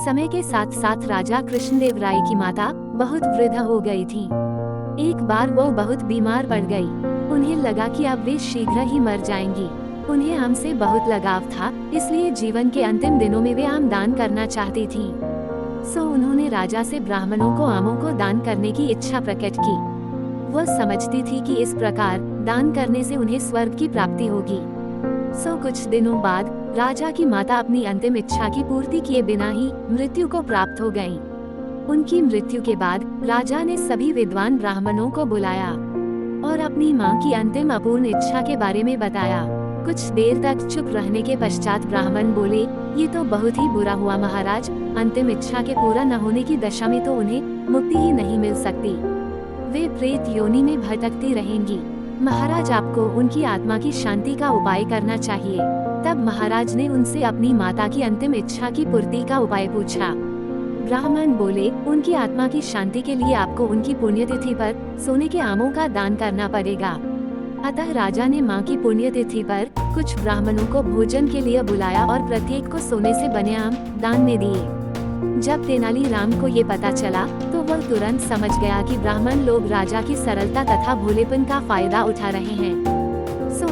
समय के साथ साथ राजा कृष्णदेव राय की माता बहुत वृद्ध हो गई थी। एक बार वो बहुत बीमार पड़ गई। उन्हें लगा कि अब वे शीघ्र ही मर जाएंगी। उन्हें आम से बहुत लगाव था, इसलिए जीवन के अंतिम दिनों में वे आम दान करना चाहती थी। उन्होंने राजा से ब्राह्मणों को आमों को दान करने की इच्छा प्रकट की। वह समझती थी कि इस प्रकार दान करने से उन्हें स्वर्ग की प्राप्ति होगी। कुछ दिनों बाद राजा की माता अपनी अंतिम इच्छा की पूर्ति किए बिना ही मृत्यु को प्राप्त हो गयीं। उनकी मृत्यु के बाद राजा ने सभी विद्वान ब्राह्मणों को बुलाया और अपनी मां की अंतिम अपूर्ण इच्छा के बारे में बताया। कुछ देर तक चुप रहने के पश्चात ब्राह्मण बोले, ये तो बहुत ही बुरा हुआ महाराज। अंतिम इच्छा के पूरा न होने की दशा में तो उन्हें मुक्ति ही नहीं मिल सकती। वे प्रेत योनि में भटकती रहेंगी। महाराज, आपको उनकी आत्मा की शांति का उपाय करना चाहिए। तब महाराज ने उनसे अपनी माता की अंतिम इच्छा की पूर्ति का उपाय पूछा। ब्राह्मण बोले, उनकी आत्मा की शांति के लिए आपको उनकी पुण्यतिथि पर सोने के आमों का दान करना पड़ेगा। अतः राजा ने मां की पुण्यतिथि पर कुछ ब्राह्मणों को भोजन के लिए बुलाया और प्रत्येक को सोने से बने आम दान में दिए। जब तेनालीराम को ये पता चला तो वह तुरंत समझ गया कि ब्राह्मण लोग राजा की सरलता तथा भोलेपन का फायदा उठा रहे हैं।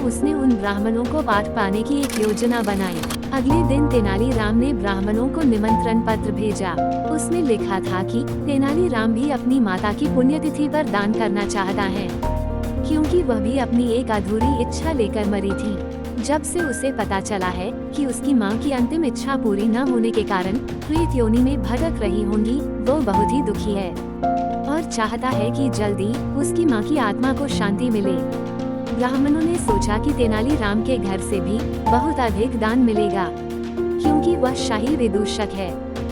उसने उन ब्राह्मणों को पाठ पाने की एक योजना बनाई। अगले दिन तेनालीराम ने ब्राह्मणों को निमंत्रण पत्र भेजा। उसने लिखा था कि तेनालीराम भी अपनी माता की पुण्यतिथि पर दान करना चाहता है, क्योंकि वह भी अपनी एक अधूरी इच्छा लेकर मरी थी। जब से उसे पता चला है कि उसकी मां की अंतिम इच्छा पूरी न होने के कारण प्रेत योनि में भटक रही होंगी, वो बहुत ही दुखी है और चाहता है कि जल्दी उसकी मां की आत्मा को शांति मिले। ब्राह्मणों ने सोचा कि तेनालीराम के घर से भी बहुत अधिक दान मिलेगा, क्योंकि वह शाही विदूषक है।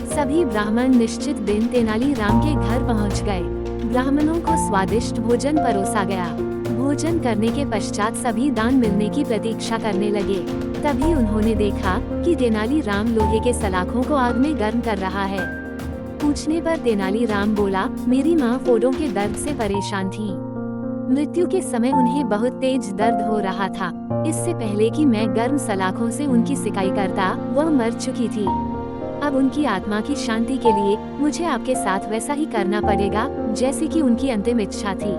सभी ब्राह्मण निश्चित दिन तेनालीराम के घर पहुंच गए। ब्राह्मणों को स्वादिष्ट भोजन परोसा गया। भोजन करने के पश्चात सभी दान मिलने की प्रतीक्षा करने लगे। तभी उन्होंने देखा कि तेनालीराम लोहे के सलाखों को आग में गर्म कर रहा है। पूछने पर तेनालीराम बोला, मेरी माँ फोड़ों के दर्द से परेशान थी। मृत्यु के समय उन्हें बहुत तेज दर्द हो रहा था। इससे पहले कि मैं गर्म सलाखों से उनकी सिकाई करता, वह मर चुकी थी। अब उनकी आत्मा की शांति के लिए मुझे आपके साथ वैसा ही करना पड़ेगा जैसे कि उनकी अंतिम इच्छा थी।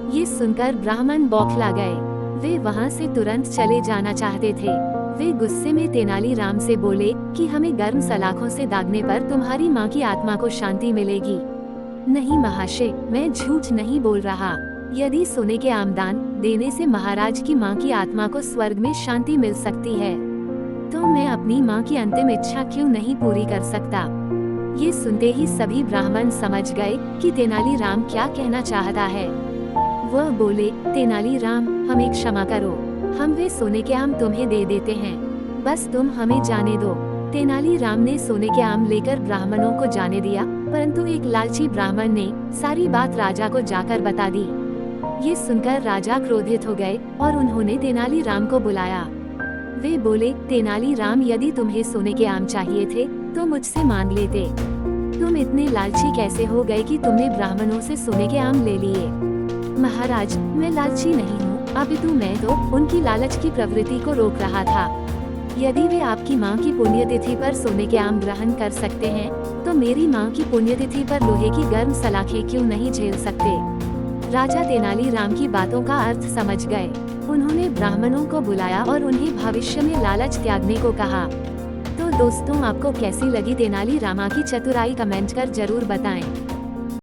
ये सुनकर ब्राह्मण बौखला गए। वे वहाँ से तुरंत चले जाना चाहते थे। वे गुस्से में तेनालीराम से बोले कि हमें गर्म सलाखों से दागने पर तुम्हारी माँ की आत्मा को शांति मिलेगी। नहीं महाशय, मैं झूठ नहीं बोल रहा। यदि सोने के आमदान देने से महाराज की मां की आत्मा को स्वर्ग में शांति मिल सकती है, तो मैं अपनी मां की अंतिम इच्छा क्यों नहीं पूरी कर सकता। ये सुनते ही सभी ब्राह्मण समझ गए कि तेनालीराम क्या कहना चाहता है। वह बोले, तेनालीराम, हमें क्षमा करो, हम वे सोने के आम तुम्हें दे देते हैं, बस तुम हमें जाने दो। तेनालीराम ने सोने के आम लेकर ब्राह्मणों को जाने दिया, परंतु एक लालची ब्राह्मण ने सारी बात राजा को जाकर बता दी। ये सुनकर राजा क्रोधित हो गए और उन्होंने तेनालीराम को बुलाया। वे बोले, तेनालीराम, यदि तुम्हें सोने के आम चाहिए थे तो मुझसे मांग लेते। तुम इतने लालची कैसे हो गए कि तुमने ब्राह्मणों से सोने के आम ले लिए। महाराज, मैं लालची नहीं हूँ, अपितु मैं तो उनकी लालच की प्रवृत्ति को रोक रहा था। यदि वे आपकी माँ की पुण्यतिथि पर सोने के आम ग्रहण कर सकते हैं, तो मेरी माँ की पुण्यतिथि पर लोहे की गर्म सलाखें क्यों नहीं झेल सकते। राजा तेनालीराम की बातों का अर्थ समझ गए। उन्होंने ब्राह्मणों को बुलाया और उन्हें भविष्य में लालच त्यागने को कहा। तो दोस्तों, आपको कैसी लगी तेनालीरामा की चतुराई कमेंट कर जरूर बताएं।